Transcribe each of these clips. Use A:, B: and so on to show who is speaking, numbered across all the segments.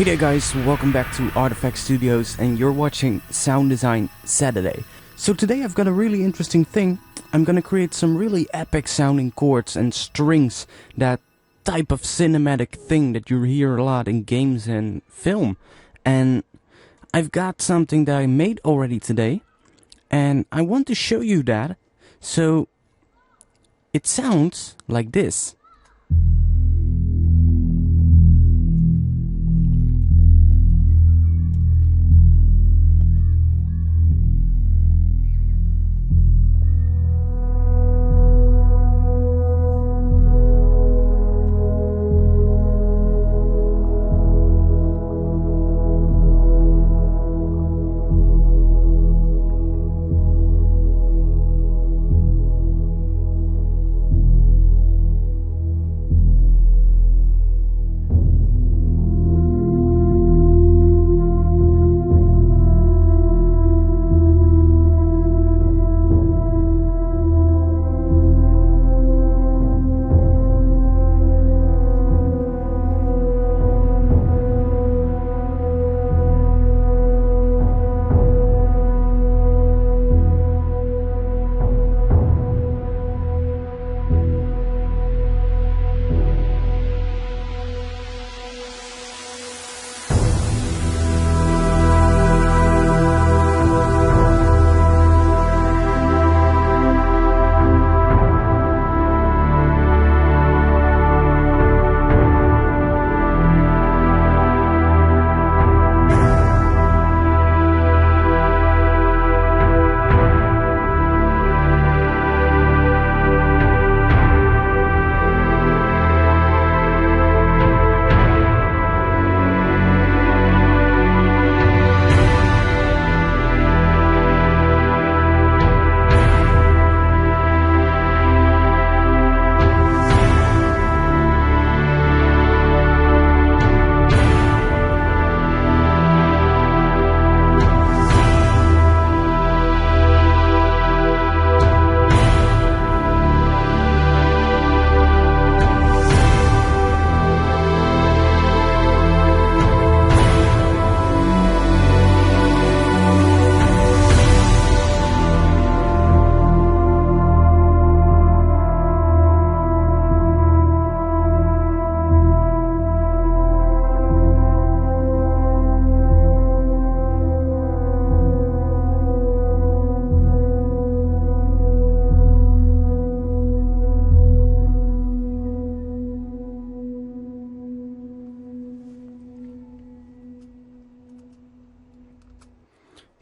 A: Hey there guys, welcome back to Artifact Studios and you're watching Sound Design Saturday. So today I've got a really interesting thing. I'm gonna create some really epic sounding chords and strings, that type of cinematic thing that you hear a lot in games and film. And I've got something that I made already today and I want to show you that. So it sounds like this.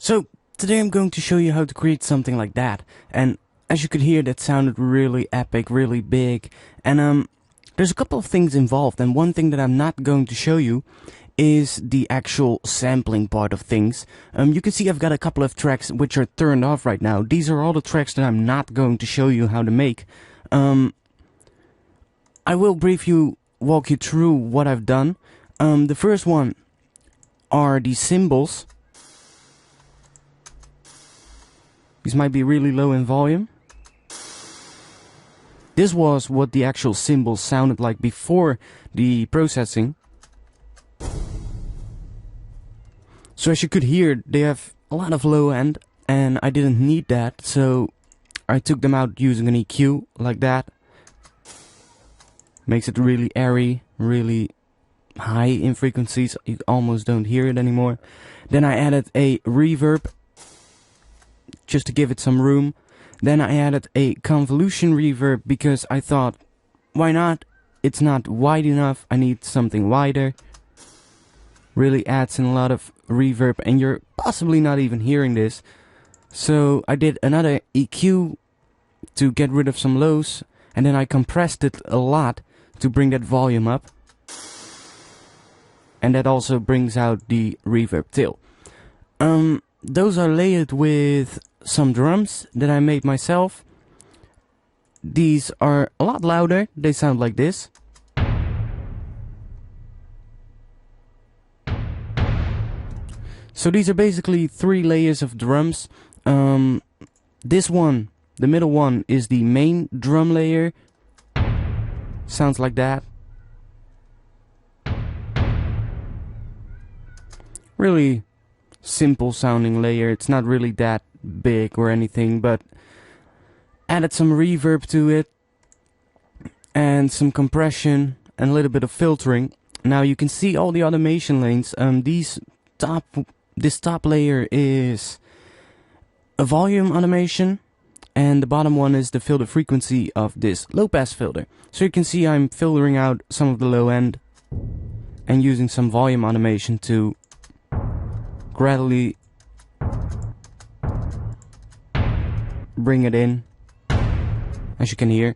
A: So today I'm going to show you how to create something like that, and as you could hear, that sounded really epic, really big, and there's a couple of things involved, and one thing that I'm not going to show you is the actual sampling part of things. You can see I've got a couple of tracks which are turned off right now. These are all the tracks that I'm not going to show you how to make. I will walk you through what I've done. The first one are the cymbals. These might be really low in volume. This was what the actual cymbals sounded like before the processing. So as you could hear, they have a lot of low end, and I didn't need that, so I took them out using an EQ like that. Makes it really airy, really high in frequencies, you almost don't hear it anymore. Then I added a reverb, just to give it some room. Then I added a convolution reverb because I thought, why not? It's not wide enough, I need something wider. Really adds in a lot of reverb, and you're possibly not even hearing this. So I did another EQ to get rid of some lows, and then I compressed it a lot to bring that volume up. And that also brings out the reverb tail. Those are layered with some drums that I made myself. These are a lot louder, they sound like this. So these are basically 3 layers of drums. This one, the middle one, is the main drum layer. Sounds like that. really simple sounding layer. It's not really that big or anything, but added some reverb to it and some compression and a little bit of filtering. Now you can see all the automation lanes. This top layer is a volume automation, and the bottom one is the filter frequency of this low pass filter. So you can see I'm filtering out some of the low end and using some volume automation to gradually bring it in, as you can hear.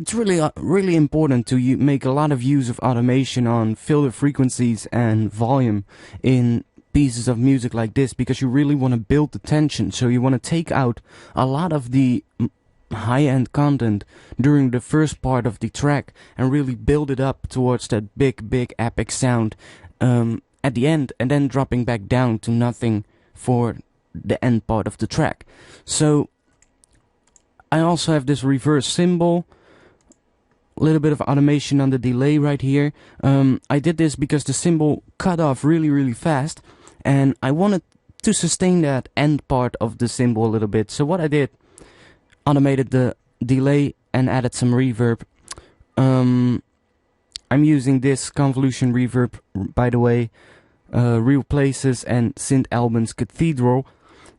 A: It's really important to make a lot of use of automation on filter frequencies and volume in pieces of music like this, because you really want to build the tension. So you want to take out a lot of the high-end content during the first part of the track and really build it up towards that big epic sound at the end, and then dropping back down to nothing for the end part of the track. So I also have this reverse cymbal, a little bit of automation on the delay right here. I did this because the cymbal cut off really fast, and I wanted to sustain that end part of the cymbal a little bit. So what I did, automated the delay and added some reverb. I'm using this convolution reverb, by the way, Real Places and Synth Album's Cathedral.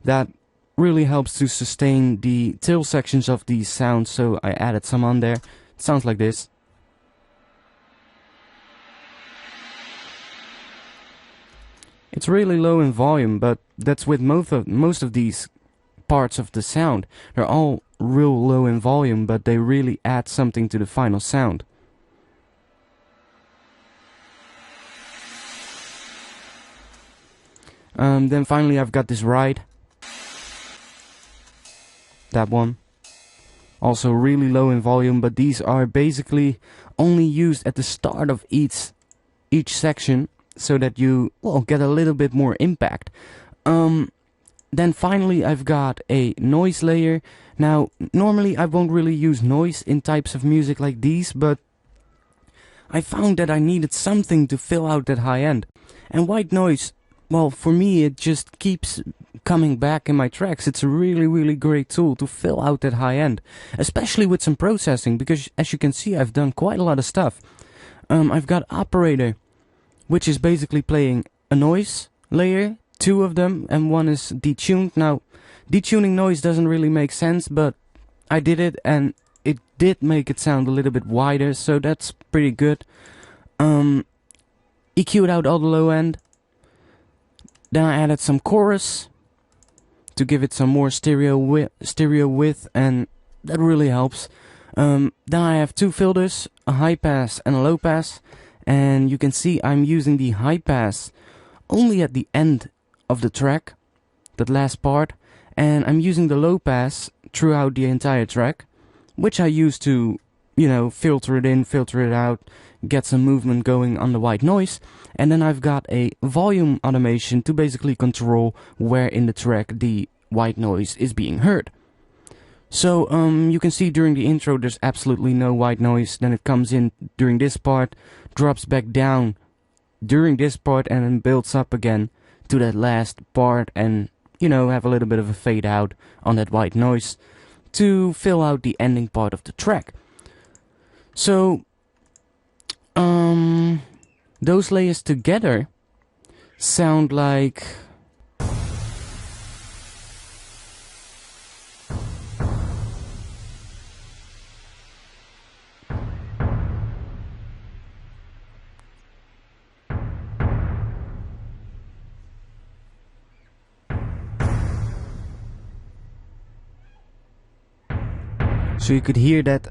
A: That really helps to sustain the tail sections of these sounds, so I added some on there. It sounds like this. It's really low in volume, but that's with most of these parts of the sound. They're all real low in volume, but they really add something to the final sound. Then finally I've got this ride. That one. Also really low in volume, but these are basically only used at the start of each section, so that you get a little bit more impact. Then finally I've got a noise layer. Now normally I won't really use noise in types of music like these, but I found that I needed something to fill out that high end. And white noise, well, for me it just keeps coming back in my tracks. It's a really great tool to fill out that high end, especially with some processing, because as you can see I've done quite a lot of stuff. I've got operator, which is basically playing a noise layer, two of them, and one is detuned. Now, detuning noise doesn't really make sense, but I did it and it did make it sound a little bit wider, so that's pretty good. EQ'd out all the low end. Then I added some chorus to give it some more stereo width, and that really helps. Then I have two filters, a high pass and a low pass. And you can see I'm using the high pass only at the end of the track, that last part, and I'm using the low pass throughout the entire track, which I use to, filter it in, filter it out, get some movement going on the white noise. And then I've got a volume automation to basically control where in the track the white noise is being heard. So you can see during the intro there's absolutely no white noise. Then it comes in during this part, drops back down during this part, and then builds up again to that last part, and have a little bit of a fade out on that white noise to fill out the ending part of the track. So those layers together sound like so you could hear that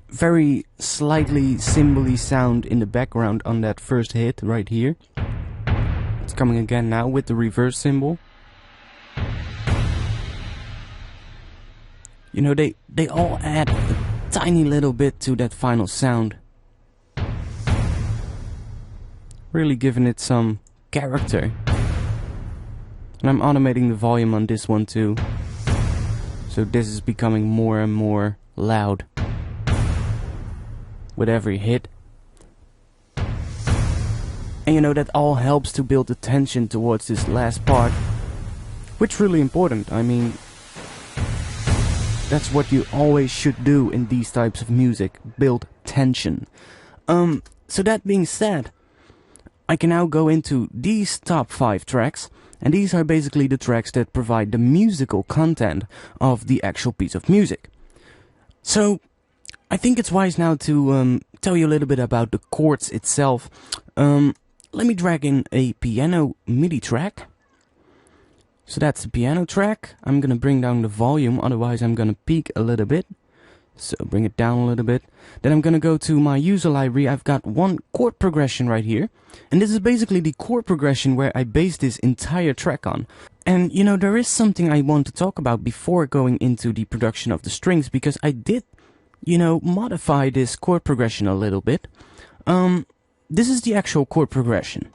A: very slightly cymbal-y sound in the background on that first hit right here. It's coming again now with the reverse cymbal. They all add a tiny little bit to that final sound, really giving it some character. And I'm automating the volume on this one too, so this is becoming more and more loud with every hit. And you know, that all helps to build the tension towards this last part, which really important. I mean, that's what you always should do in these types of music, build tension. So that being said, I can now go into these top 5 tracks, and these are basically the tracks that provide the musical content of the actual piece of music. So I think it's wise now to tell you a little bit about the chords itself. Let me drag in a piano MIDI track. So that's the piano track. I'm gonna bring down the volume, otherwise I'm gonna peak a little bit. So bring it down a little bit. Then I'm gonna go to my user library. I've got one chord progression right here. And this is basically the chord progression where I base this entire track on. And you know, there is something I want to talk about before going into the production of the strings, because I did, you know, modify this chord progression a little bit. This is the actual chord progression.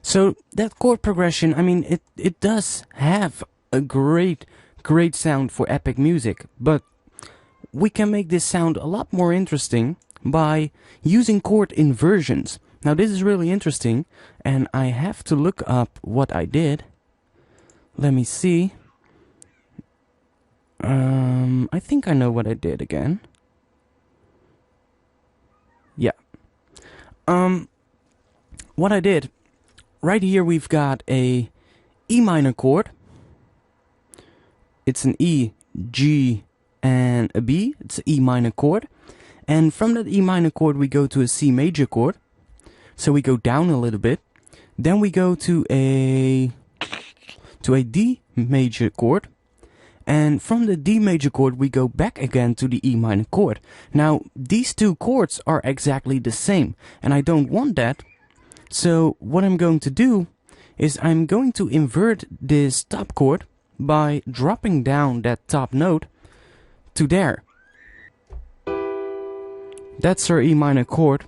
A: So that chord progression, I mean, it does have a great sound for epic music, but we can make this sound a lot more interesting by using chord inversions. Now this is really interesting, and I have to look up what I did. Let me see. I think I know what I did again. Yeah. What I did, right here we've got a E minor chord. It's an E, G, and a B. It's an E minor chord. And from that E minor chord we go to a C major chord. So we go down a little bit. Then we go to a D major chord. And from the D major chord we go back again to the E minor chord. Now these two chords are exactly the same, and I don't want that. So what I'm going to do is I'm going to invert this top chord by dropping down that top note to there. That's our E minor chord.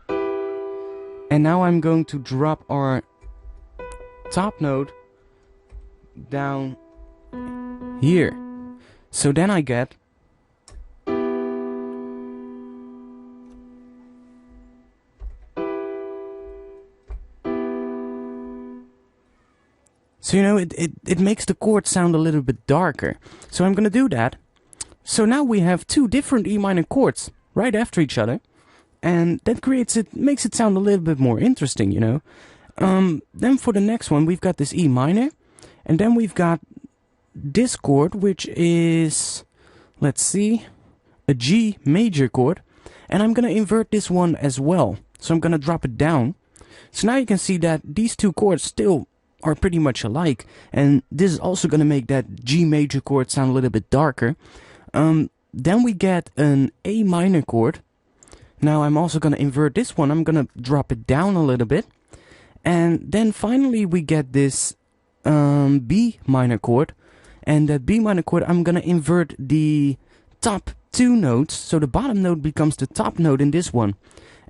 A: And now I'm going to drop our top note down here. So then I get so you know, it makes the chord sound a little bit darker. So I'm gonna do that. So now we have two different E minor chords right after each other, and that makes it sound a little bit more interesting, you know. Then for the next one we've got this E minor, and then we've got this chord, which is, let's see, a G major chord, and I'm gonna invert this one as well. So I'm gonna drop it down. So now you can see that these two chords still are pretty much alike, and this is also gonna make that G major chord sound a little bit darker. Then we get an A minor chord. Now I'm also gonna invert this one. I'm gonna drop it down a little bit, and then finally we get this B minor chord. And that B minor chord, I'm gonna invert the top two notes, so the bottom note becomes the top note in this one.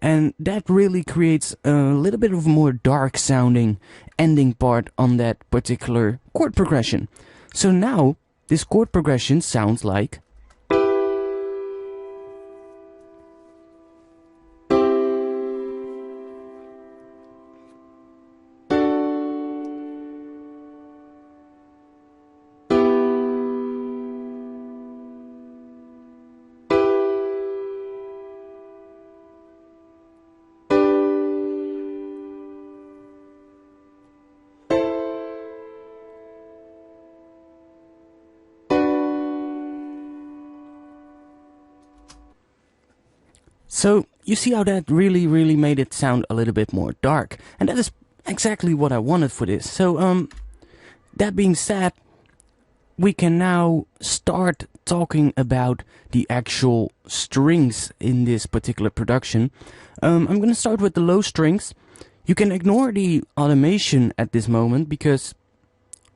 A: And that really creates a little bit of a more dark sounding ending part on that particular chord progression. So now, this chord progression sounds like... So, you see how that really made it sound a little bit more dark. And that is exactly what I wanted for this. So, that being said, we can now start talking about the actual strings in this particular production. I'm going to start with the low strings. You can ignore the automation at this moment because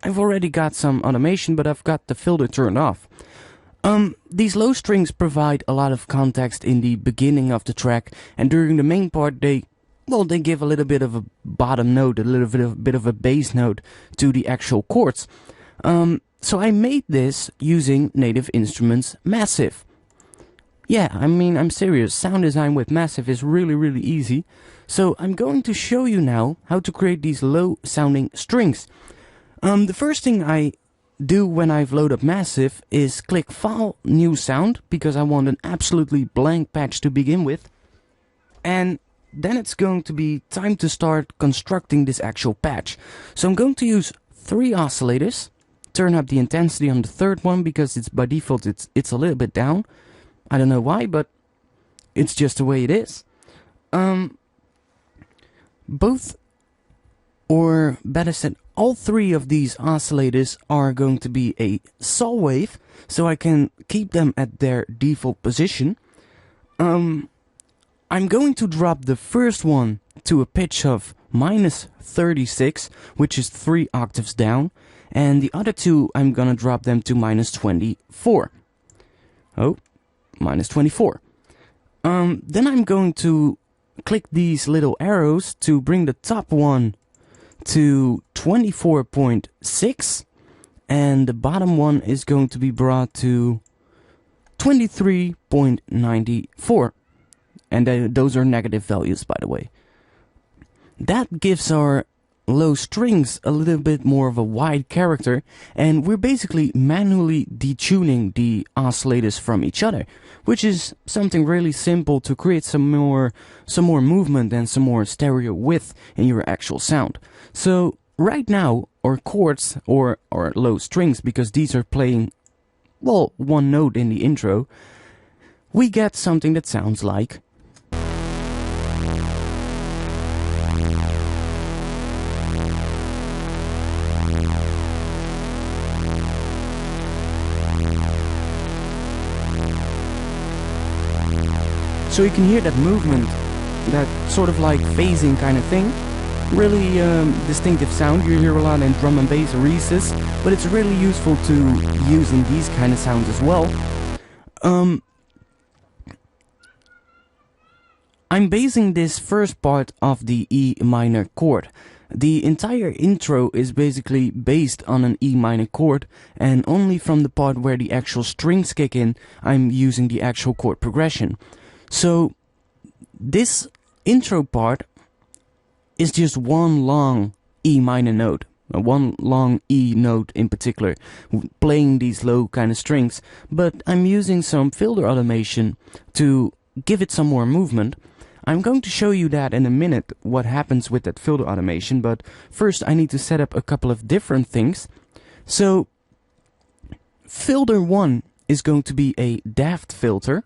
A: I've already got some automation, but I've got the filter turned off. These low strings provide a lot of context in the beginning of the track, and during the main part they give a little bit of a bottom note, a little bit of a bass note to the actual chords. So I made this using Native Instruments Massive. Yeah, I mean, I'm serious. Sound design with Massive is really easy. So I'm going to show you now how to create these low sounding strings. The first thing I do when I've loaded up Massive is click File, New Sound, because I want an absolutely blank patch to begin with. And then it's going to be time to start constructing this actual patch. So I'm going to use 3 oscillators. Turn up the intensity on the third one because it's by default it's a little bit down. I don't know why, but it's just the way it is. Both, or better said, all 3 of these oscillators are going to be a saw wave, so I can keep them at their default position. I'm going to drop the first one to a pitch of -36, which is 3 octaves down, and the other 2 I'm gonna drop them to -24. Oh, -24. Then I'm going to click these little arrows to bring the top one to 24.6, and the bottom one is going to be brought to 23.94. And those are negative values, by the way. That gives our low strings a little bit more of a wide character, and we're basically manually detuning the oscillators from each other, which is something really simple to create some more movement and some more stereo width in your actual sound. So right now, our chords or low strings, because these are playing, well, one note in the intro, we get something that sounds like. So you can hear that movement, that sort of like phasing kind of thing. Really distinctive sound. You hear a lot in drum and bass recess, but it's really useful to use in these kind of sounds as well. I'm basing this first part of the E minor chord. The entire intro is basically based on an E minor chord, and only from the part where the actual strings kick in, I'm using the actual chord progression. So this intro part is just one long E minor note, one long E note in particular, playing these low kind of strings, but I'm using some filter automation to give it some more movement. I'm going to show you that in a minute, what happens with that filter automation, but first I need to set up a couple of different things. So filter 1 is going to be a daft filter,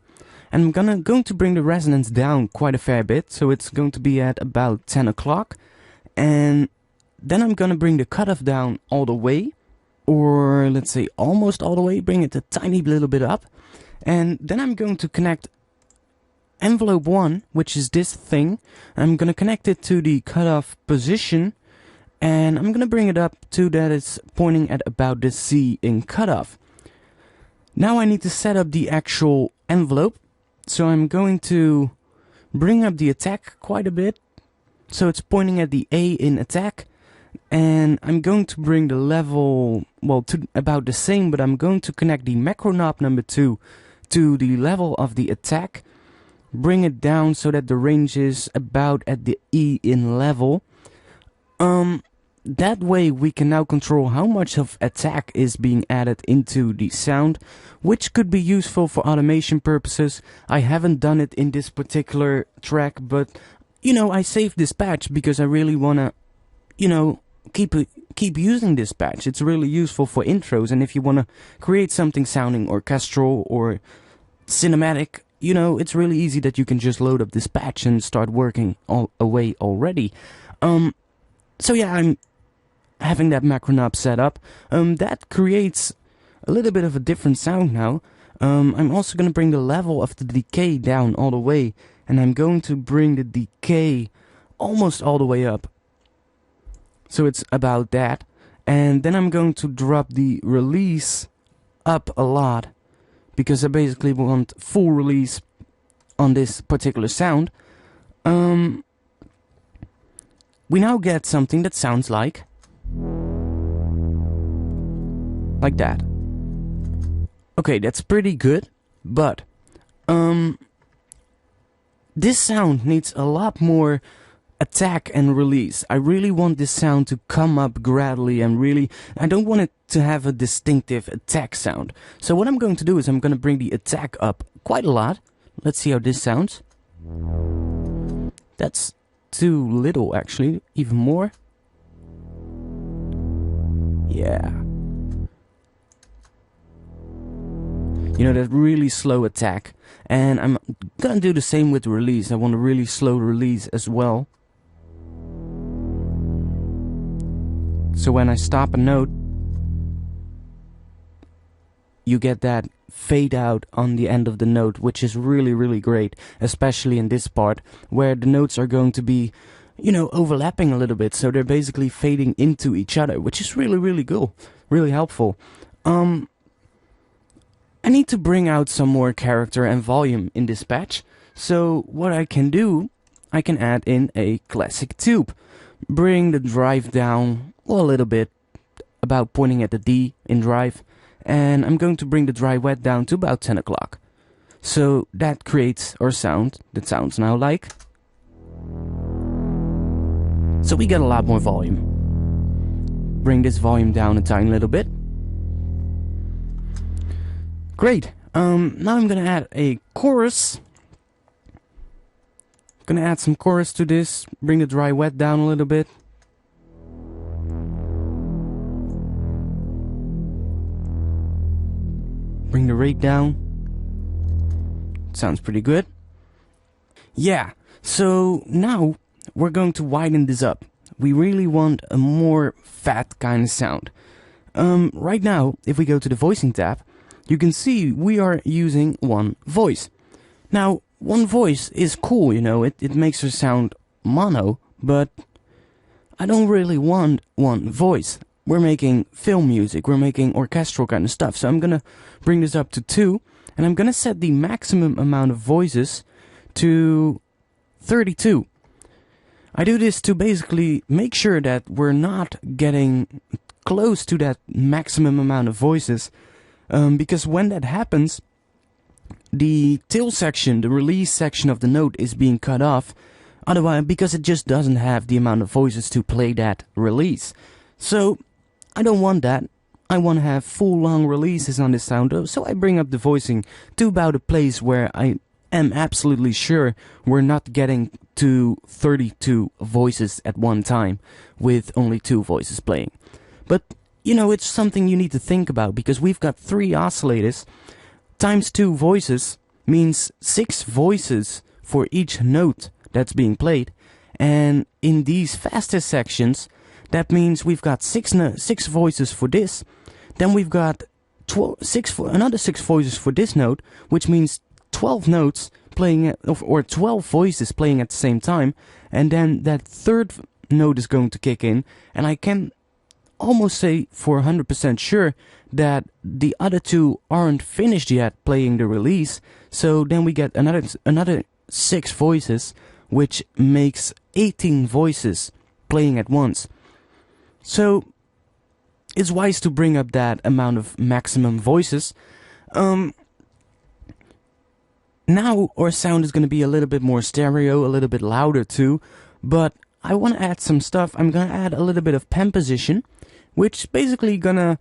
A: and I'm going to bring the resonance down quite a fair bit, so it's going to be at about 10 o'clock, and then I'm going to bring the cutoff down all the way, or let's say almost all the way, bring it a tiny little bit up, and then I'm going to connect envelope 1, which is this thing. I'm going to connect it to the cutoff position, and I'm going to bring it up to that it's pointing at about the C in cutoff. Now I need to set up the actual envelope. So I'm going to bring up the attack quite a bit, so it's pointing at the A in attack, and I'm going to bring the level, well, to about the same, but I'm going to connect the macro knob number 2 to the level of the attack, bring it down so that the range is about at the E in level. That way we can now control how much of attack is being added into the sound, which could be useful for automation purposes. I haven't done it in this particular track, but you know, I saved this patch because I really wanna, you know, keep using this patch. It's really useful for intros, and if you wanna create something sounding orchestral or cinematic, you know, it's really easy that you can just load up this patch and start working away already. So yeah, I'm having that macro knob set up. That creates a little bit of a different sound now. I'm also going to bring the level of the decay down all the way, and I'm going to bring the decay almost all the way up. So it's about that. And then I'm going to drop the release up a lot, because I basically want full release on this particular sound. We now get something that sounds like that. Okay, that's pretty good, but this sound needs a lot more attack and release. I really want this sound to come up gradually, and I don't want it to have a distinctive attack sound. So what I'm going to do is I'm going to bring the attack up quite a lot. Let's see how this sounds. That's too little, actually. Even more. Yeah. You know, that really slow attack. And I'm gonna do the same with the release. I want a really slow release as well. So when I stop a note, you get that fade out on the end of the note, which is really, really great, especially in this part where the notes are going to be, you know, overlapping a little bit, so they're basically fading into each other, which is really, really cool, really helpful. I need to bring out some more character and volume in this patch, so what I can do, I can add in a classic tube, bring the drive down a little bit, about pointing at the D in drive, and I'm going to bring the dry wet down to about 10 o'clock. So that creates our sound that sounds now like. So we get a lot more volume. Bring this volume down a tiny little bit. Great. Now I'm gonna add a chorus. Gonna add some chorus to this. Bring the dry wet down a little bit. Bring the rate down. Sounds pretty good. Yeah, so now we're going to widen this up. We really want a more fat kind of sound. Right now, if we go to the voicing tab, you can see we are using one voice. Now, one voice is cool, you know, it makes us sound mono, but I don't really want one voice. We're making film music, we're making orchestral kind of stuff, so I'm gonna bring this up to 2, and I'm gonna set the maximum amount of voices to 32. I do this to basically make sure that we're not getting close to that maximum amount of voices, because when that happens, the tail section, the release section of the note is being cut off, otherwise, because it just doesn't have the amount of voices to play that release. So I don't want that. I want to have full long releases on this sound, so I bring up the voicing to about a place where I am absolutely sure we're not getting to 32 voices at one time with only 2 voices playing. But, you know, it's something you need to think about, because we've got 3 oscillators times 2 voices means 6 voices for each note that's being played, and in these faster sections that means we've got 6 voices for this, then we've got another 6 voices for this note, which means 12 notes playing or 12 voices playing at the same time, and then that third note is going to kick in, and I can almost say for 100% sure that the other 2 aren't finished yet playing the release, so then we get another 6 voices, which makes 18 voices playing at once. So it's wise to bring up that amount of maximum voices. Now our sound is going to be a little bit more stereo, a little bit louder too, but I want to add some stuff. I'm going to add a little bit of pen position, which is basically going to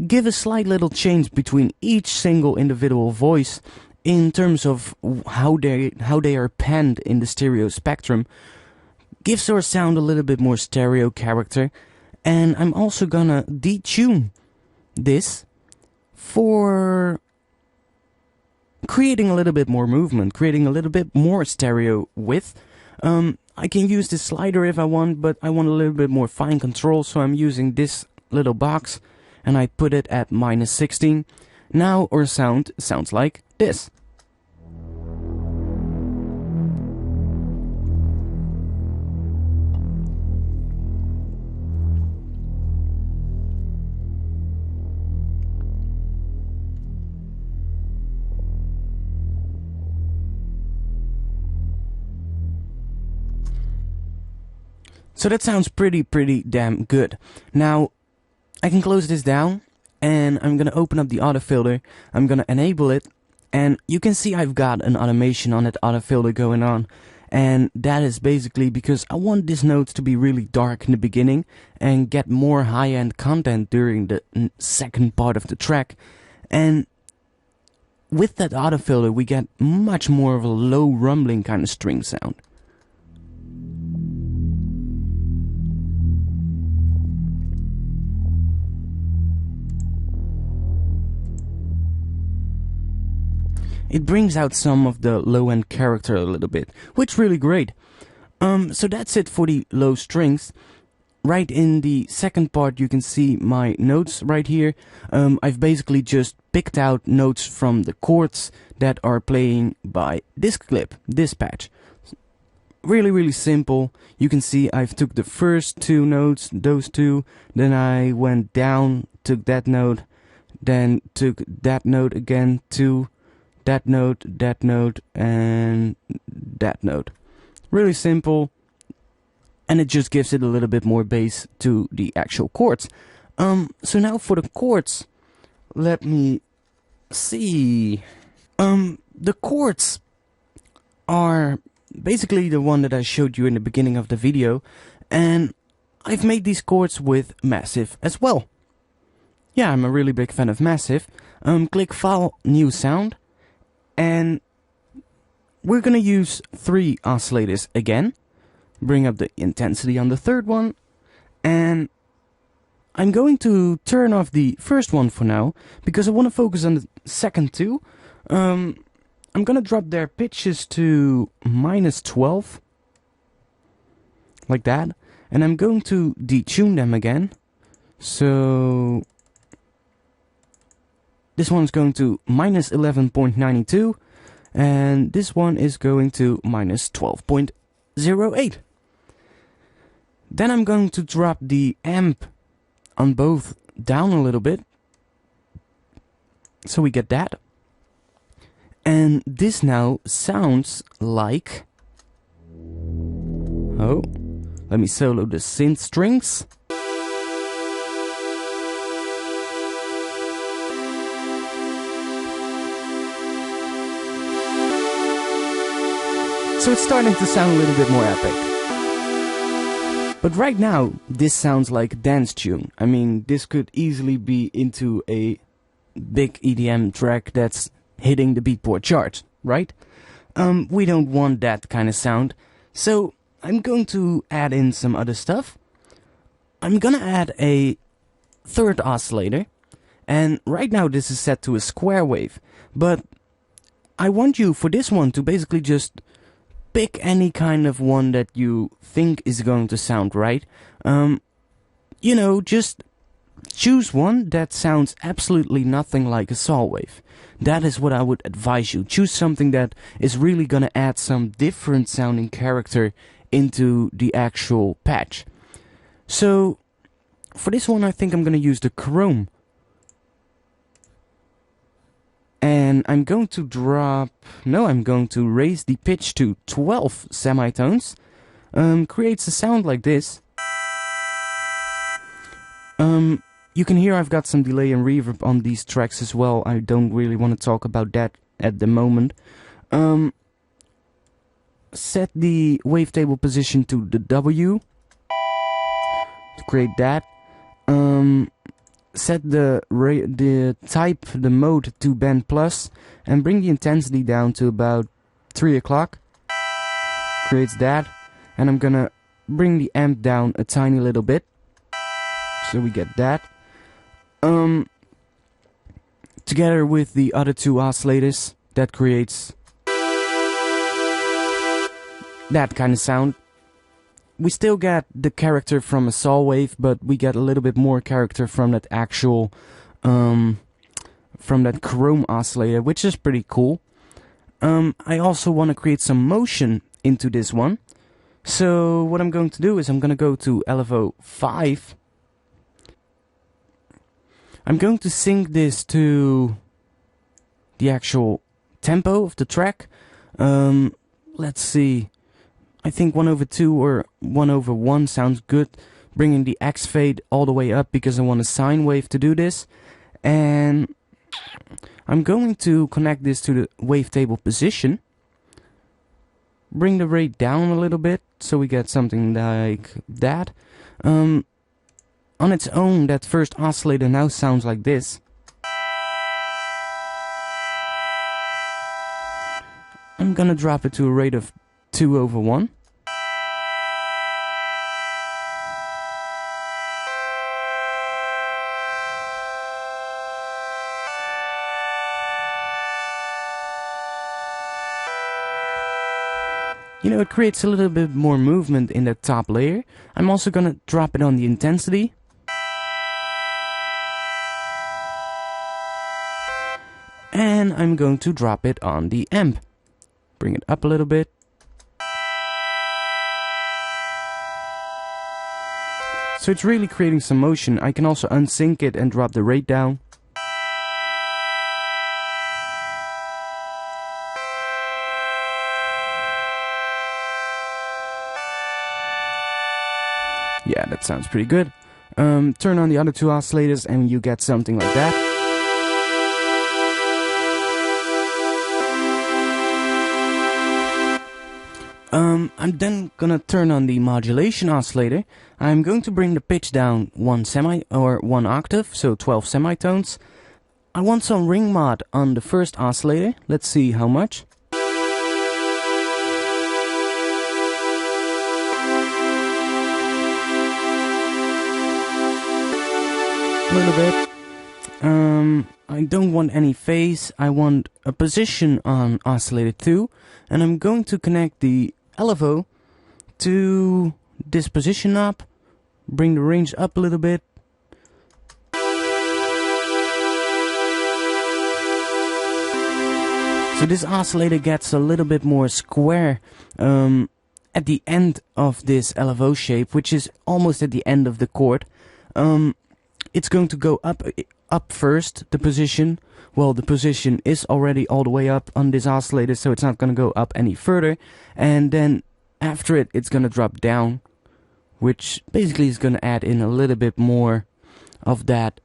A: give a slight little change between each single individual voice in terms of how they are penned in the stereo spectrum. Gives our sound a little bit more stereo character, and I'm also gonna detune this for creating a little bit more movement, creating a little bit more stereo width. I can use this slider if I want, but I want a little bit more fine control, so I'm using this little box, and I put it at -16. Now our sound sounds like this. So that sounds pretty damn good. Now, I can close this down, and I'm gonna open up the auto filter, I'm gonna enable it, and you can see I've got an automation on that auto filter going on. And that is basically because I want this note to be really dark in the beginning and get more high-end content during the second part of the track. And with that auto filter we get much more of a low rumbling kind of string sound. It brings out some of the low-end character a little bit, which is really great. So that's it for the low strings. Right in the second part you can see my notes right here. I've basically just picked out notes from the chords that are playing by this clip, this patch. Really simple. You can see I've took the first two notes, those two, then I went down, took that note, then took that note again, to that note, and that note. Really simple, and it just gives it a little bit more bass to the actual chords. So now for the chords, let me see. The chords are basically the one that I showed you in the beginning of the video, and I've made these chords with Massive as well. Yeah, I'm a really big fan of Massive. Click File, New Sound. And we're gonna use 3 oscillators again, bring up the intensity on the third one, and I'm going to turn off the first one for now, because I want to focus on the second two. I'm gonna drop their pitches to -12, like that, and I'm going to detune them again. So this one's going to -11.92, and this one is going to -12.08. Then I'm going to drop the amp on both down a little bit, so we get that. And this now sounds like... Oh, let me solo the synth strings. So it's starting to sound a little bit more epic. But right now, this sounds like a dance tune. I mean, this could easily be into a big EDM track that's hitting the Beatport charts, right? We don't want that kind of sound. So I'm going to add in some other stuff. I'm gonna add a third oscillator. And right now this is set to a square wave. But I want you for this one to basically just pick any kind of one that you think is going to sound right. You know, just choose one that sounds absolutely nothing like a saw wave. That is what I would advise you. Choose something that is really gonna add some different sounding character into the actual patch. So for this one I think I'm gonna use the Chrome. And I'm going to I'm going to raise the pitch to 12 semitones. Creates a sound like this. You can hear I've got some delay and reverb on these tracks as well. I don't really want to talk about that at the moment. Set the wavetable position to the W to create that. Set the mode to band plus, and bring the intensity down to about 3 o'clock. Creates that, and I'm gonna bring the amp down a tiny little bit, so we get that. Together with the other two oscillators, that creates that kind of sound. we still get the character from a saw wave, but we get a little bit more character from that actual, from that chrome oscillator, which is pretty cool. I also want to create some motion into this one. So what I'm going to do is I'm going to go to LFO 5. I'm going to sync this to the actual tempo of the track. Let's see. I think 1/2 or 1/1 sounds good. Bringing the X fade all the way up because I want a sine wave to do this. And I'm going to connect this to the wavetable position. Bring the rate down a little bit so we get something like that. On its own, that first oscillator now sounds like this. I'm gonna drop it to a rate of 2/1. You know, it creates a little bit more movement in that top layer. I'm also gonna drop it on the intensity. And I'm going to drop it on the amp. Bring it up a little bit. So it's really creating some motion. I can also unsync it and drop the rate down. Yeah, that sounds pretty good. Turn on the other two oscillators and you get something like that. I'm then gonna turn on the modulation oscillator. I'm going to bring the pitch down one octave, so 12 semitones. I want some ring mod on the first oscillator. Let's see how much. A little bit. I don't want any phase. I want a position on oscillator 2, and I'm going to connect the LFO to this position knob. Bring the range up a little bit. So this oscillator gets a little bit more square at the end of this LFO shape, which is almost at the end of the chord. It's going to go up first, the position. Well, the position is already all the way up on this oscillator, so it's not going to go up any further. And then after it, it's going to drop down, which basically is going to add in a little bit more of that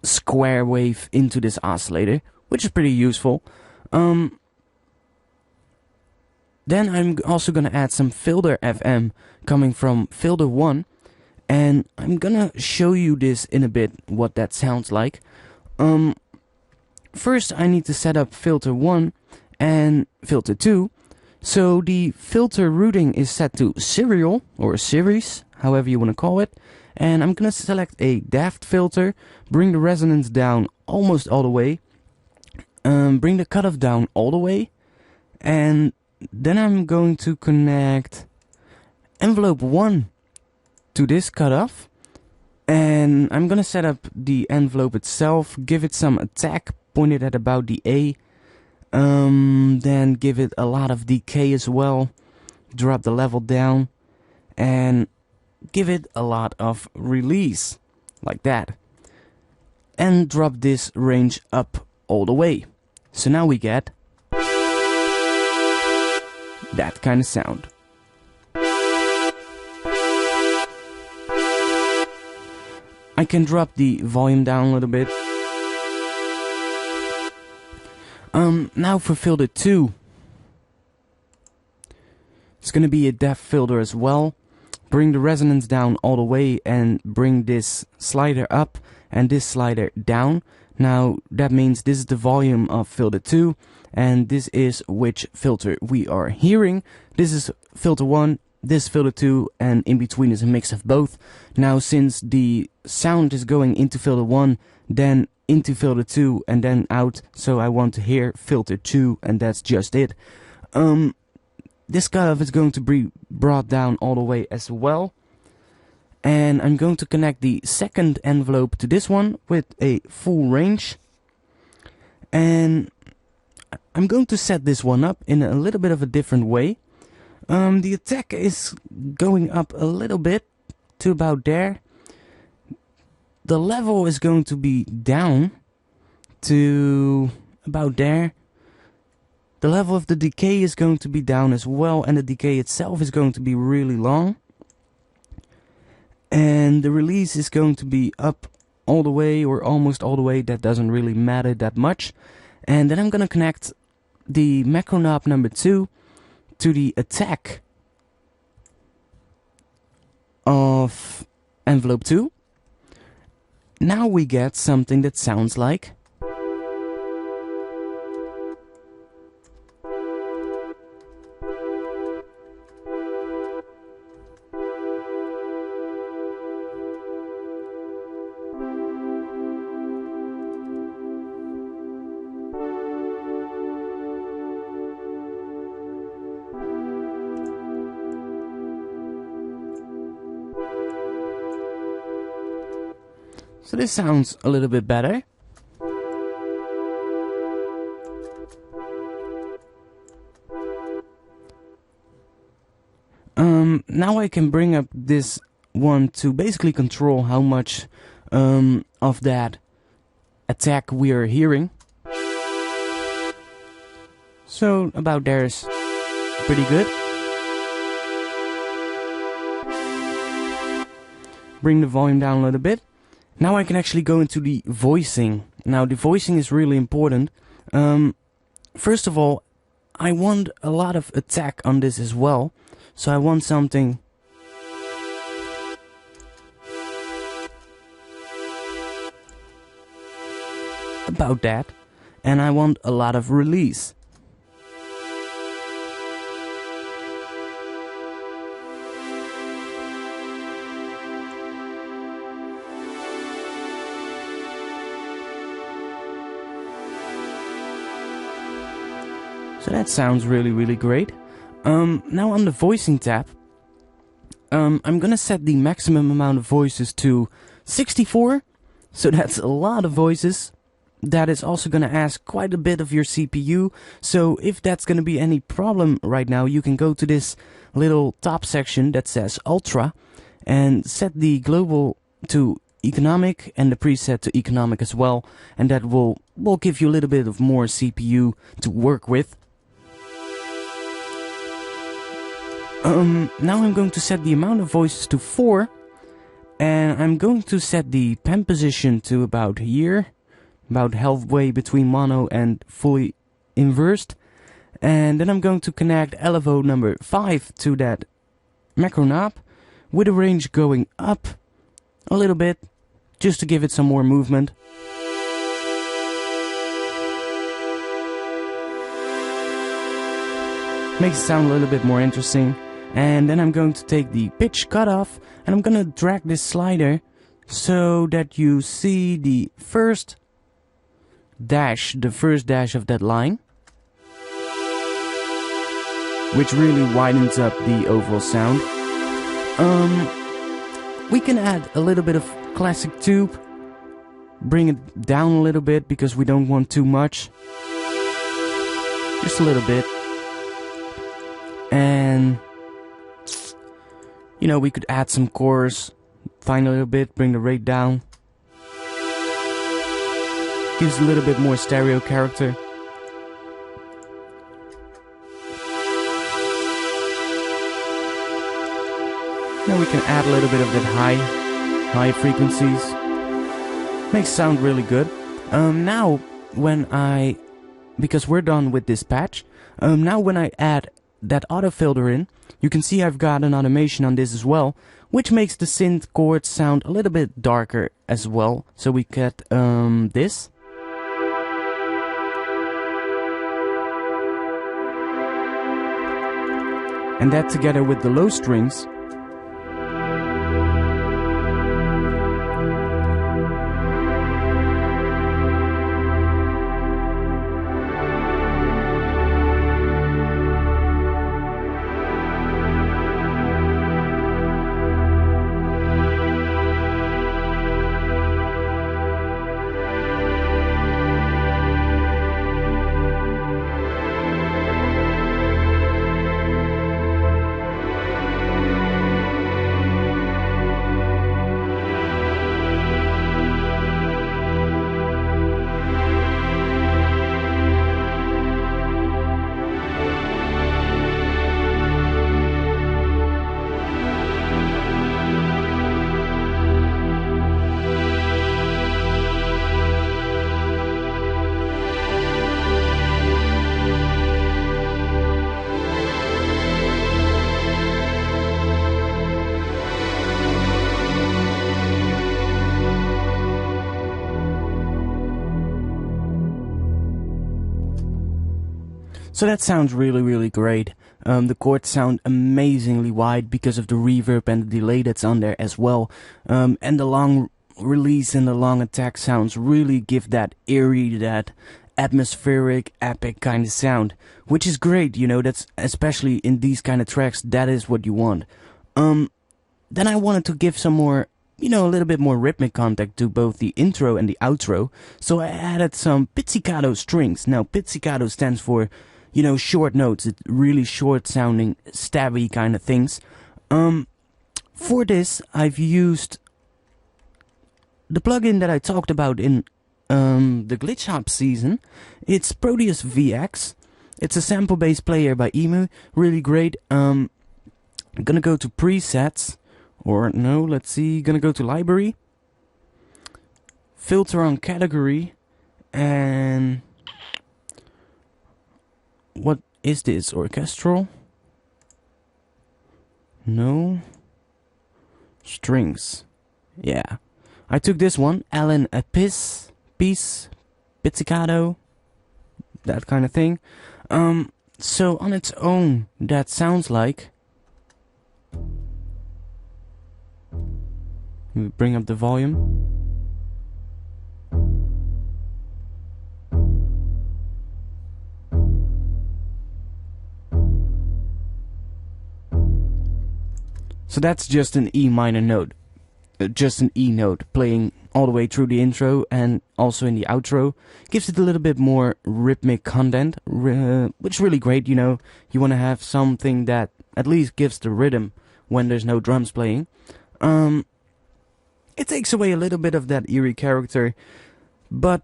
A: square wave into this oscillator, which is pretty useful. Then I'm also going to add some filter FM coming from filter 1. And I'm gonna show you this in a bit, what that sounds like. First I need to set up filter 1 and filter 2. So the filter routing is set to serial, or series, however you want to call it. And I'm gonna select a daft filter, bring the resonance down almost all the way, bring the cutoff down all the way, and then I'm going to connect envelope 1 to this cutoff, and I'm gonna set up the envelope itself, give it some attack, point it at about the A, then give it a lot of decay as well, drop the level down, and give it a lot of release, like that, and drop this range up all the way. So now we get that kind of sound. I can drop the volume down a little bit. Now for filter 2. It's gonna be a depth filter as well. Bring the resonance down all the way and bring this slider up and this slider down. Now that means this is the volume of filter 2 and this is which filter we are hearing. This is filter 1, this filter 2, and in between is a mix of both. Now since the sound is going into filter 1, then into filter 2 and then out, so I want to hear filter 2 and that's just it. this cutoff is going to be brought down all the way as well. And I'm going to connect the second envelope to this one with a full range. And I'm going to set this one up in a little bit of a different way. The attack is going up a little bit to about there. The level is going to be down to about there. The level of the decay is going to be down as well, and the decay itself is going to be really long. And the release is going to be up all the way or almost all the way. That doesn't really matter that much. And then I'm going to connect the macro knob number 2 to the attack of envelope 2. Now we get something that sounds like so this sounds a little bit better. Now I can bring up this one to basically control how much of that attack we are hearing. So about there's pretty good. Bring the volume down a little bit. Now I can actually go into the voicing. Now the voicing is really important. First of all, I want a lot of attack on this as well. So I want something about that. And I want a lot of release. So that sounds really great. Now on the voicing tab, I'm gonna set the maximum amount of voices to 64. So that's a lot of voices. That is also gonna ask quite a bit of your CPU. So if that's gonna be any problem right now, you can go to this little top section that says Ultra and set the global to economic and the preset to economic as well. And that will give you a little bit of more CPU to work with. Now I'm going to set the amount of voices to 4, and I'm going to set the pen position to about here, about halfway between mono and fully inversed, and then I'm going to connect LFO number 5 to that macro knob, with the range going up a little bit, just to give it some more movement. Makes it sound a little bit more interesting. And then I'm going to take the pitch cutoff and I'm going to drag this slider so that you see the first dash of that line, which really widens up the overall sound. We can add a little bit of classic tube, bring it down a little bit because we don't want too much, just a little bit. And you know, we could add some chorus, fine a little bit, bring the rate down. Gives a little bit more stereo character. Now we can add a little bit of that high frequencies. Makes sound really good. Now because we're done with this patch, now when I add that auto filter in, you can see I've got an automation on this as well, which makes the synth chord sound a little bit darker as well. So we get this. And that together with the low strings So that sounds really great. The chords sound amazingly wide because of the reverb and the delay that's on there as well. And the long release and the long attack sounds really give that eerie, that atmospheric, epic kind of sound, which is great, you know. That's especially in these kind of tracks, that is what you want. Then I wanted to give some more, you know, a little bit more rhythmic contact to both the intro and the outro, so I added some pizzicato strings. Now pizzicato stands for, you know, short notes. It's really short sounding, stabby kind of things. For this I've used the plugin that I talked about in the Glitch Hop season. It's Proteus VX. It's a sample based player by Emu, really great. I'm gonna go to presets, or no, let's see, gonna go to library, filter on category, and what is this, orchestral? No, strings. Yeah, I took this one, Alan Piece, pizzicato, that kind of thing. So on its own, that sounds like, let me bring up the volume. So that's just an E minor note, just an E note playing all the way through the intro and also in the outro. Gives it a little bit more rhythmic content, which is really great, you know. You want to have something that at least gives the rhythm when there's no drums playing. It takes away a little bit of that eerie character, but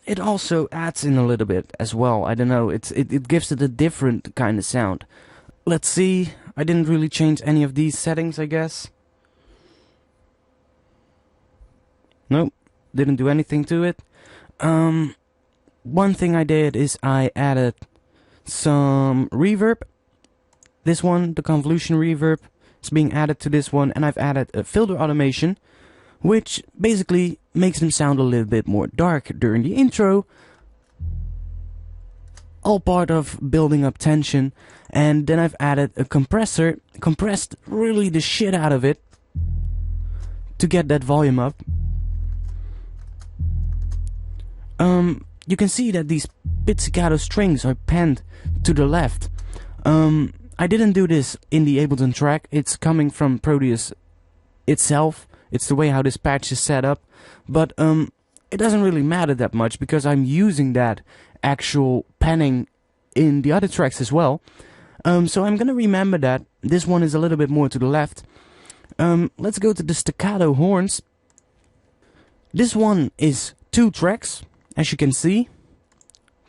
A: it also adds in a little bit as well. I don't know, it gives it a different kind of sound. Let's see, I didn't really change any of these settings, I guess. Nope, didn't do anything to it. One thing I did is I added some reverb. This one, the convolution reverb, is being added to this one, and I've added a filter automation, which basically makes them sound a little bit more dark during the intro. All part of building up tension. And then I've added a compressor, compressed really the shit out of it to get that volume up. You can see that these pizzicato strings are panned to the left. I didn't do this in the Ableton track. It's coming from Proteus itself. It's the way how this patch is set up. But it doesn't really matter that much because I'm using that actual panning in the other tracks as well. So I'm gonna remember that this one is a little bit more to the left. Let's go to the staccato horns. This one is 2 tracks, as you can see.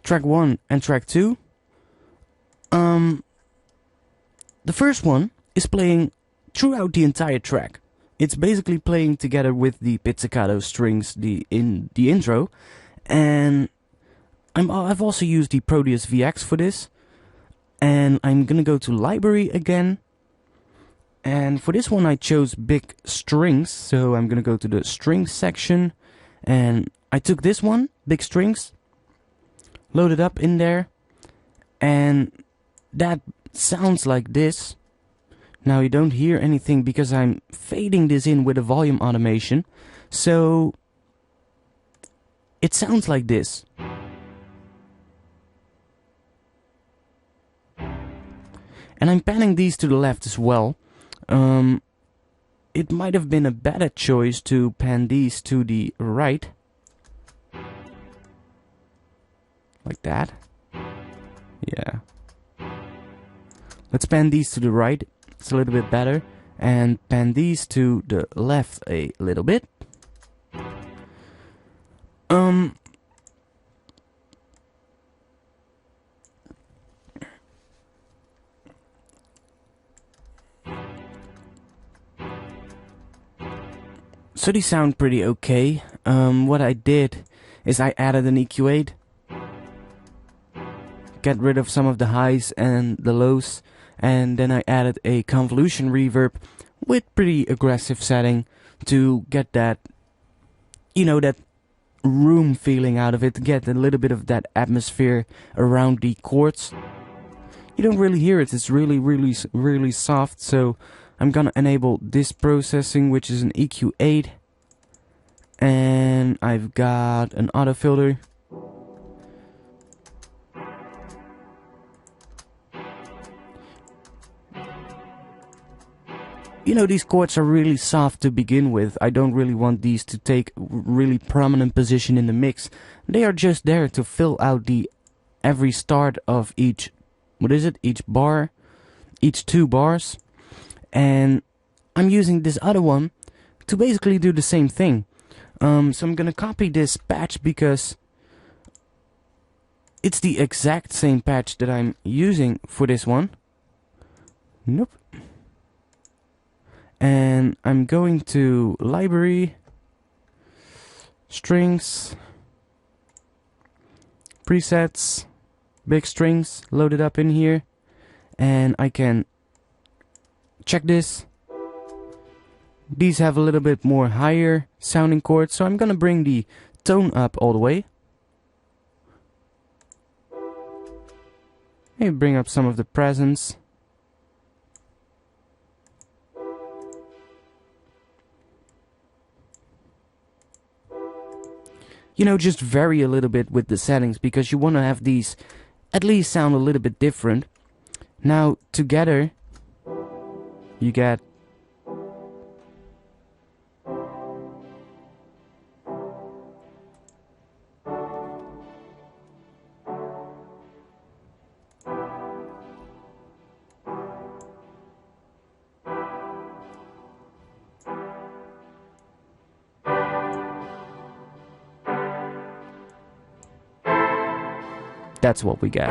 A: Track 1 and track 2. The first one is playing throughout the entire track. It's basically playing together with the pizzicato strings in the intro. And I've also used the Proteus VX for this. And I'm gonna go to library again. And for this one I chose big strings. So I'm gonna go to the strings section. And I took this one, big strings, loaded up in there. And that sounds like this. Now you don't hear anything because I'm fading this in with a volume automation. So it sounds like this. And I'm panning these to the left as well. It might have been a better choice to pan these to the right. Like that. Yeah. Let's pan these to the right. It's a little bit better. And pan these to the left a little bit. So these sound pretty okay. What I did is I added an EQ8. Get rid of some of the highs and the lows. And then I added a convolution reverb with pretty aggressive setting to get that, you know, that room feeling out of it, to get a little bit of that atmosphere around the chords. You don't really hear it, it's really soft, so I'm gonna enable this processing, which is an EQ8, and I've got an auto filter. You know, these chords are really soft to begin with. I don't really want these to take really prominent position in the mix. They are just there to fill out the every start of each, each bar, each 2 bars. And I'm using this other one to basically do the same thing. So I'm gonna copy this patch because it's the exact same patch that I'm using for this one. Nope. And I'm going to library, strings, presets, big strings, load it up in here, and I can check this. These have a little bit more higher sounding chords, so I'm gonna bring the tone up all the way. Maybe bring up some of the presence. You know, just vary a little bit with the settings, because you want to have these at least sound a little bit different. Now, together, you get that's what we get.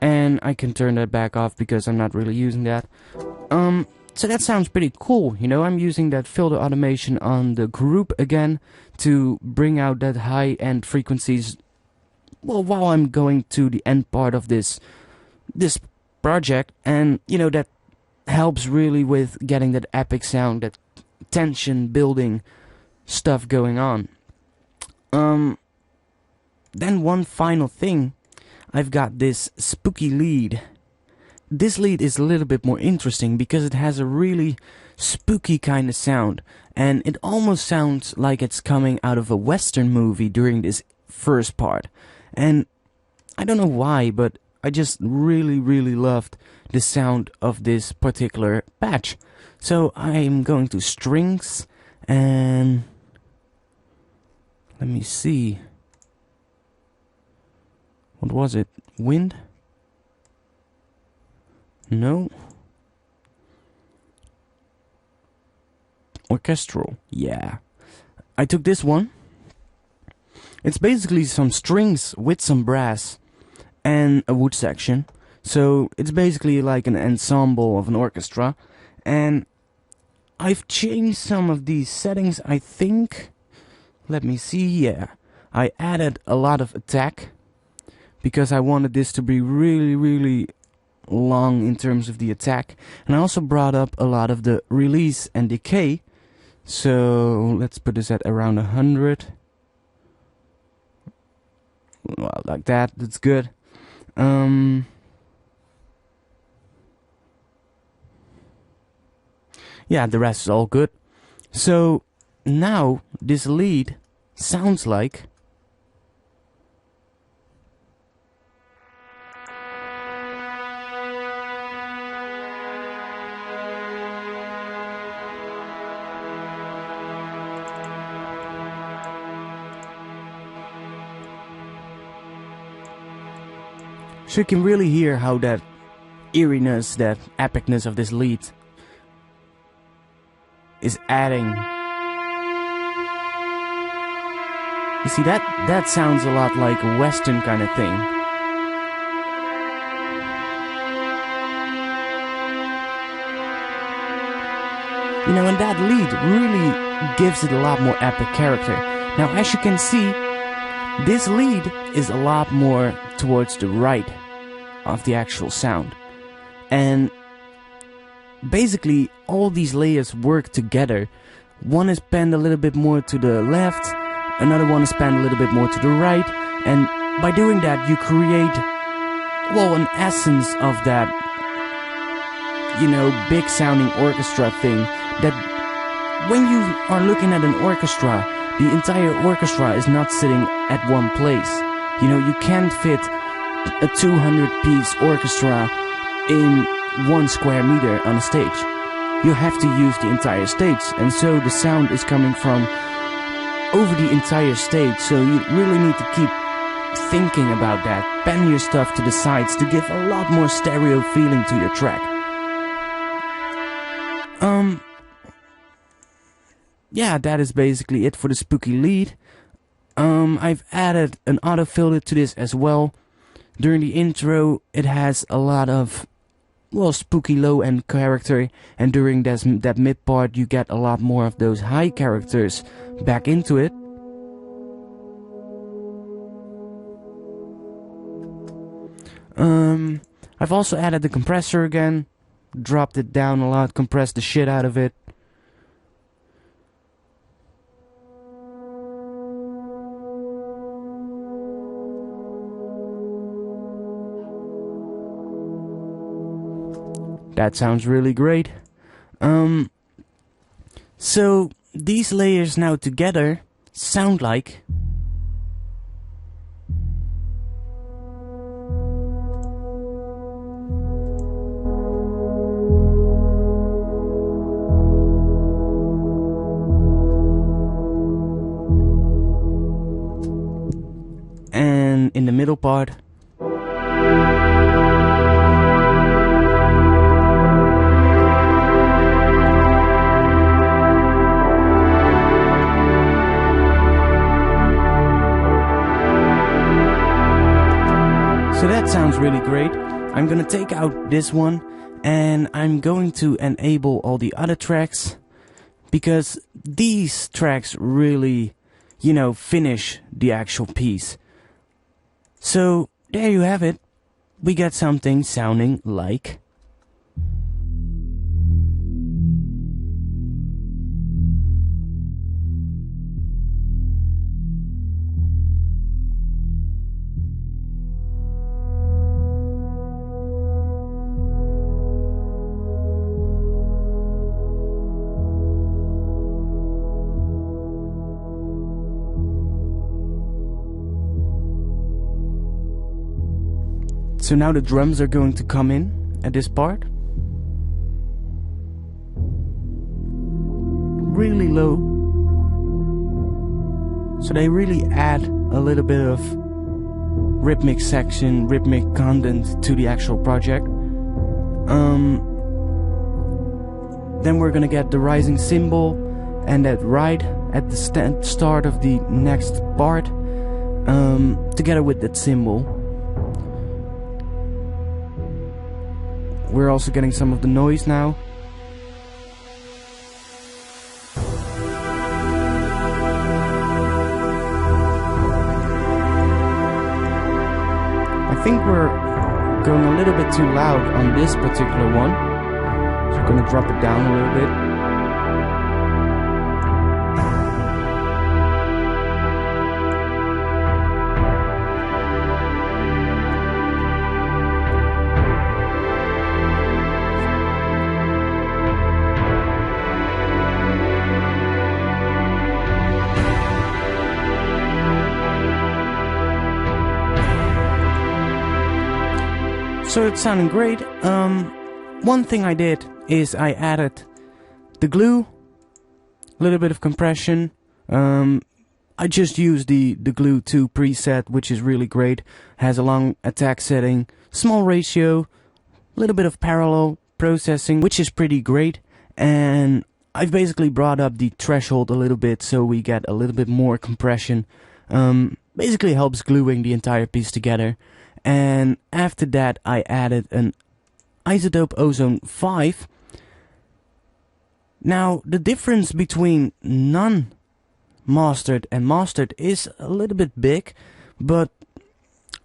A: And I can turn that back off because I'm not really using that. So that sounds pretty cool, you know. I'm using that filter automation on the group again to bring out that high-end frequencies, well, while I'm going to the end part of this project. And, you know, that helps really with getting that epic sound, that tension building stuff going on. Then one final thing, I've got this spooky lead. This lead is a little bit more interesting because it has a really spooky kind of sound, and it almost sounds like it's coming out of a Western movie during this first part. And I don't know why, but I just really loved the sound of this particular patch. So I'm going to strings, and let me see. What was it? Wind? No. Orchestral. Yeah. I took this one. It's basically some strings with some brass and a wood section. So it's basically like an ensemble of an orchestra. And I've changed some of these settings, I think. Let me see. Yeah. I added a lot of attack because I wanted this to be really long in terms of the attack. And I also brought up a lot of the release and decay. So let's put this at around 100. Well, like that, that's good. Yeah, the rest is all good. So now this lead sounds like so you can really hear how that eeriness, that epicness of this lead is adding. You see, that sounds a lot like a Western kind of thing. You know, and that lead really gives it a lot more epic character. Now, as you can see, this lead is a lot more towards the right of the actual sound. And basically all these layers work together. One is panned a little bit more to the left, another one is panned a little bit more to the right, and by doing that you create, well, an essence of that, you know, big sounding orchestra thing, that when you are looking at an orchestra, the entire orchestra is not sitting at one place. You know, you can't fit a 200-piece orchestra in 1 square meter on a stage. You have to use the entire stage, and so the sound is coming from over the entire stage, so you really need to keep thinking about that. Pan your stuff to the sides to give a lot more stereo feeling to your track. Yeah, that is basically it for the spooky lead. I've added an autofilter to this as well. During the intro, it has a lot of, well, spooky low end character, and during that mid part you get a lot more of those high characters back into it. I've also added the compressor again, dropped it down a lot, compressed the shit out of it. That sounds really great. So these layers now together sound like and in the middle part so that sounds really great. I'm gonna take out this one and I'm going to enable all the other tracks, because these tracks really, you know, finish the actual piece. So there you have it. We got something sounding like So now the drums are going to come in at this part. Really low. So they really add a little bit of rhythmic section, rhythmic content to the actual project. Then we're gonna get the rising cymbal, and that right at the start of the next part, together with that cymbal. We're also getting some of the noise now. I think we're going a little bit too loud on this particular one, so I'm gonna drop it down a little bit. So it's sounding great. One thing I did is I added the glue, a little bit of compression. I just used the glue 2 preset, which is really great. Has a long attack setting, small ratio, a little bit of parallel processing, which is pretty great. And I've basically brought up the threshold a little bit so we get a little bit more compression. Basically helps gluing the entire piece together. And after that I added an isotope ozone 5. Now the difference between non-mastered and mastered is a little bit big, but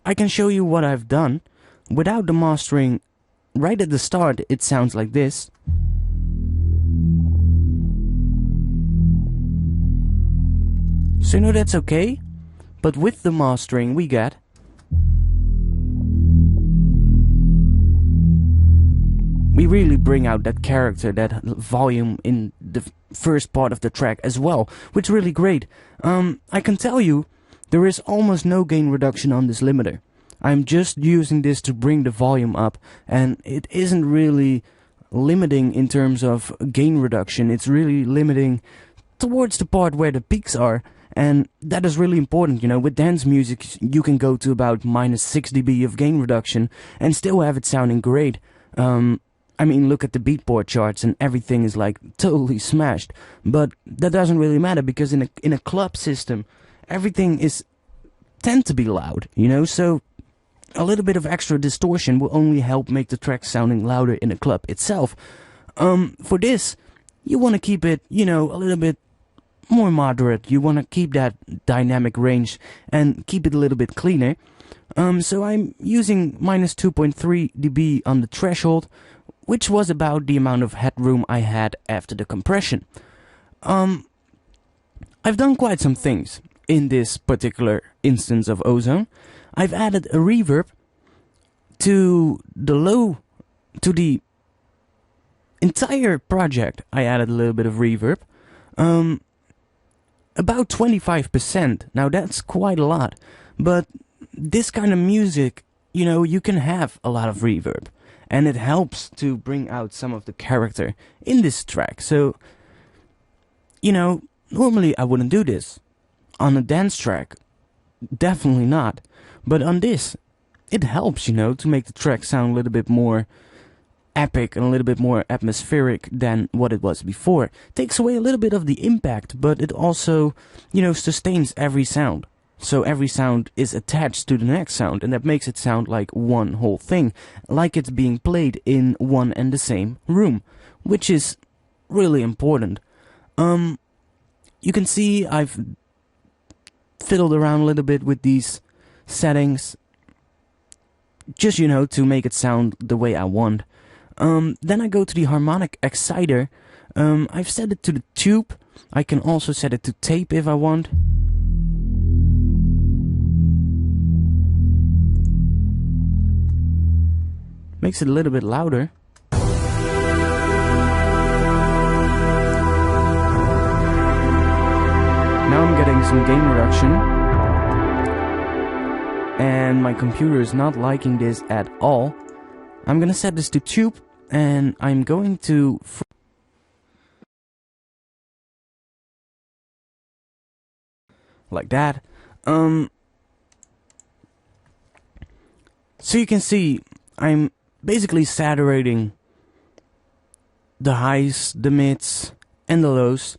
A: I can show you what I've done. Without the mastering, right at the start it sounds like this. So that's okay, but with the mastering we get we really bring out that character, that volume in the first part of the track as well, which is really great. I can tell you, there is almost no gain reduction on this limiter. I'm just using this to bring the volume up, and it isn't really limiting in terms of gain reduction. It's really limiting towards the part where the peaks are, and that is really important. You know, with dance music you can go to about minus 6 dB of gain reduction and still have it sounding great. I mean, look at the Beatport charts and everything is like totally smashed. But that doesn't really matter, because in a club system, everything tend to be loud, you know. So a little bit of extra distortion will only help make the track sounding louder in a club itself. For this, you want to keep it, you know, a little bit more moderate. You want to keep that dynamic range and keep it a little bit cleaner. So I'm using minus 2.3 dB on the threshold, which was about the amount of headroom I had after the compression. I've done quite some things in this particular instance of Ozone. I've added a reverb to the entire project. I added a little bit of reverb, about 25%. Now that's quite a lot, but this kind of music, you know, you can have a lot of reverb, and it helps to bring out some of the character in this track. So, you know, normally I wouldn't do this on a dance track, definitely not. But on this, it helps, you know, to make the track sound a little bit more epic and a little bit more atmospheric than what it was before. Takes away a little bit of the impact, but it also, you know, sustains every sound. So every sound is attached to the next sound, and that makes it sound like one whole thing, like it's being played in one and the same room, which is really important. You can see I've fiddled around a little bit with these settings, just, you know, to make it sound the way I want. Then I go to the harmonic exciter. I've set it to the tube. I can also set it to tape if I want. Makes it a little bit louder. Now I'm getting some gain reduction, and my computer is not liking this at all. I'm gonna set this to tube, and I'm going to like that. So you can see I'm basically saturating the highs, the mids, and the lows,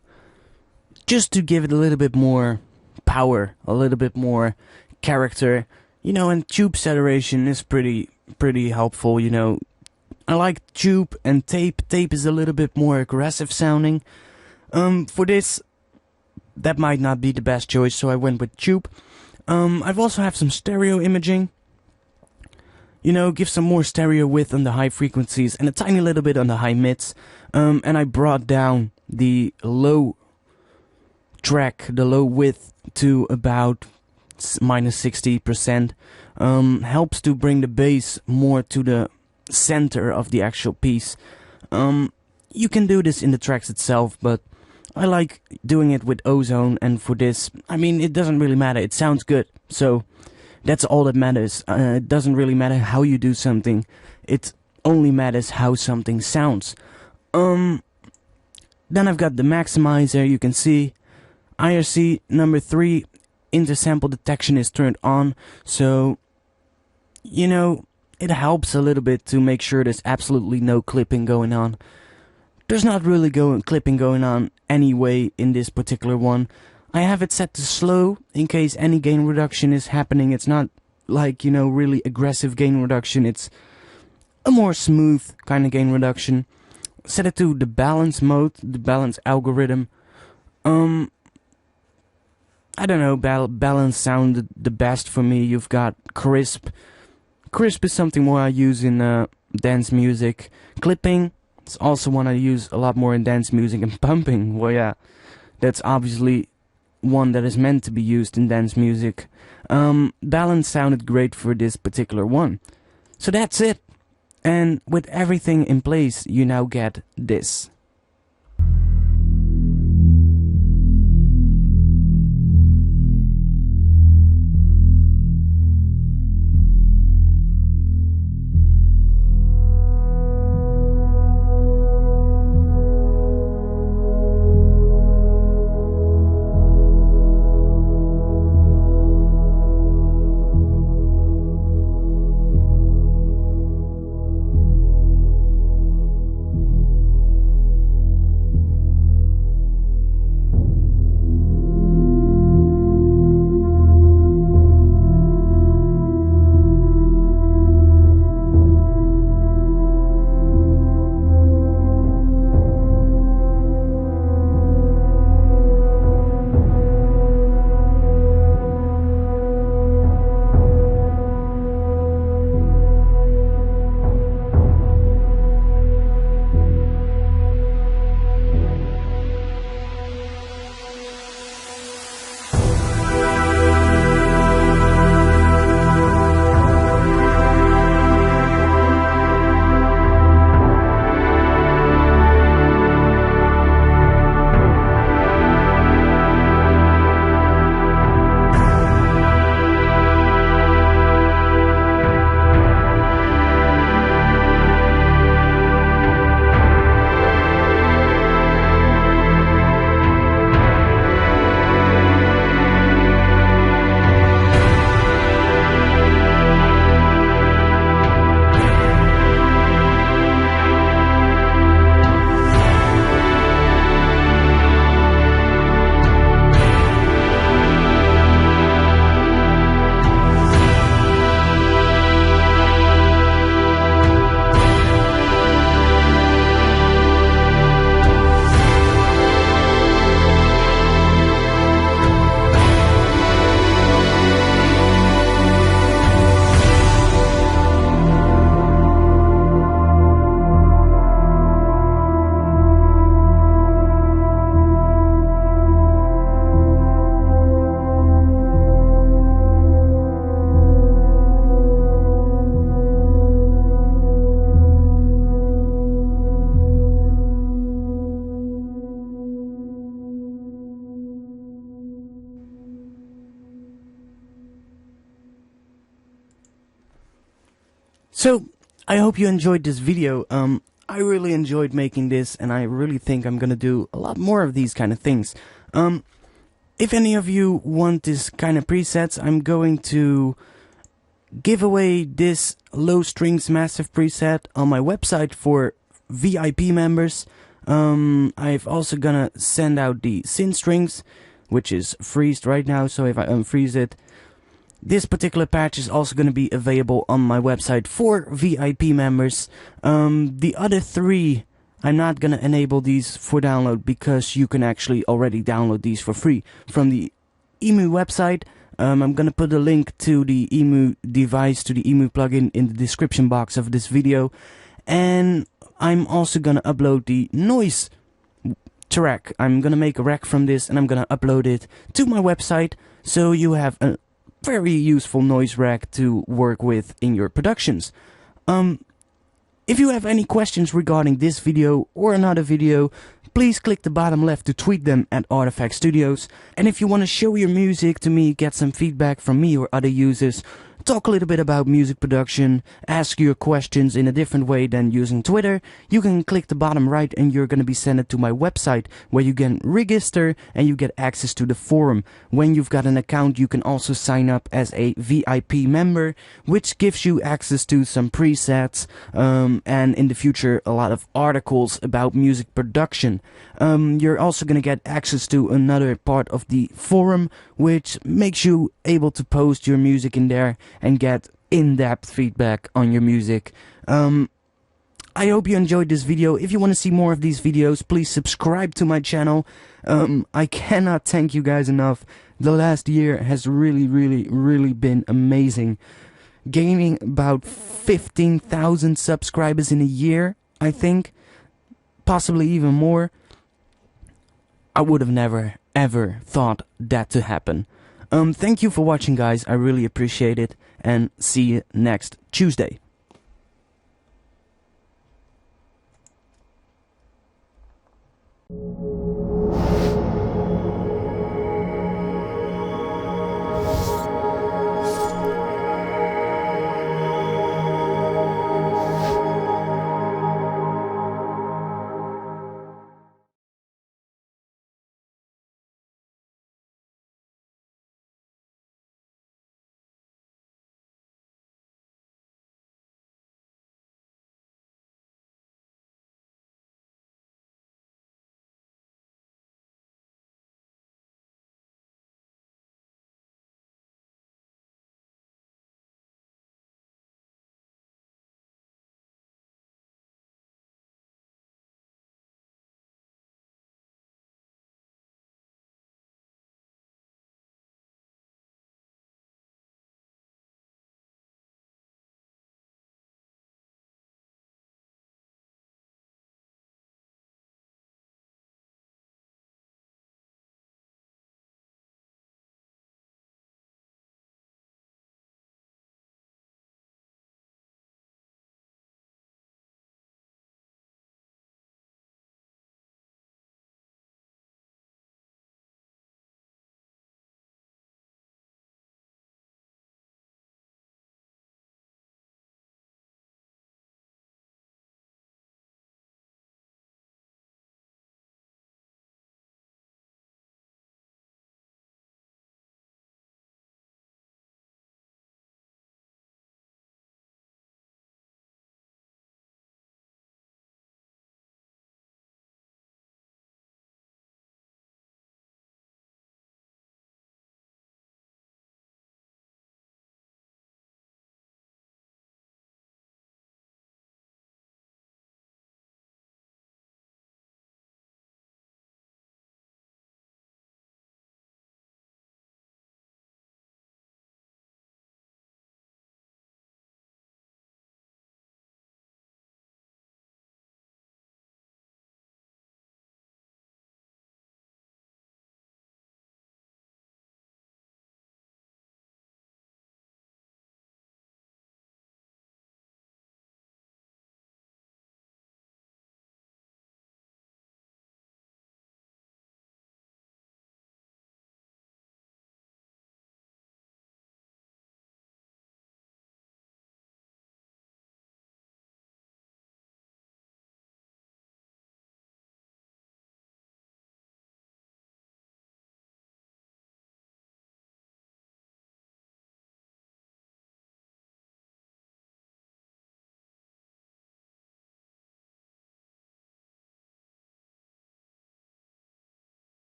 A: just to give it a little bit more power, a little bit more character, you know. And tube saturation is pretty helpful, you know. I like tube and tape. Tape is a little bit more aggressive sounding. For this, that might not be the best choice, so I went with tube. I've also have some stereo imaging, you know, give some more stereo width on the high frequencies and a tiny little bit on the high mids. And I brought down the low track, the low width, to about minus 60%. Helps to bring the bass more to the center of the actual piece. You can do this in the tracks itself, but I like doing it with Ozone, and for this, I mean, it doesn't really matter, it sounds good, so that's all that matters. It doesn't really matter how you do something, it only matters how something sounds. Then I've got the maximizer. You can see IRC number 3 intersample detection is turned on, so, you know, it helps a little bit to make sure there's absolutely no clipping going on. There's not really clipping going on anyway in this particular one. I have it set to slow in case any gain reduction is happening. It's not like, you know, really aggressive gain reduction. It's a more smooth kind of gain reduction. Set it to the balance mode, the balance algorithm. I don't know, balance sounded the best for me. You've got crisp. Crisp is something more I use in dance music. Clipping, it's also one I use a lot more in dance music. And pumping, well, yeah, that's obviously one that is meant to be used in dance music. Balance sounded great for this particular one. So that's it. And with everything in place, you now get this. So, I hope you enjoyed this video. I really enjoyed making this, and I really think I'm gonna do a lot more of these kind of things. If any of you want this kind of presets, I'm going to give away this low strings massive preset on my website for VIP members. I've also gonna send out the synth strings, which is freezed right now, so if I unfreeze it, this particular patch is also going to be available on my website for VIP members. The other three, I'm not going to enable these for download because you can actually already download these for free from the EMU website. I'm going to put a link to the EMU device, to the EMU plugin in the description box of this video. And I'm also going to upload the noise track. I'm going to make a rack from this and I'm going to upload it to my website so you have a very useful noise rack to work with in your productions. If you have any questions regarding this video or another video, please click the bottom left to tweet them at Artifact Studios. And if you want to show your music to me, get some feedback from me or other users, talk a little bit about music production, ask your questions in a different way than using Twitter, you can click the bottom right and you're going to be sent to my website where you can register and you get access to the forum. When you've got an account, you can also sign up as a VIP member, which gives you access to some presets and in the future a lot of articles about music production. You're also going to get access to another part of the forum, which makes you able to post your music in there and get in-depth feedback on your music. I hope you enjoyed this video. If you want to see more of these videos, please subscribe to my channel. I cannot thank you guys enough. The last year has really been amazing. Gaining about 15,000 subscribers in a year, I think. Possibly even more. I would have never ever thought that to happen. Thank you for watching, guys. I really appreciate it, and see you next Tuesday.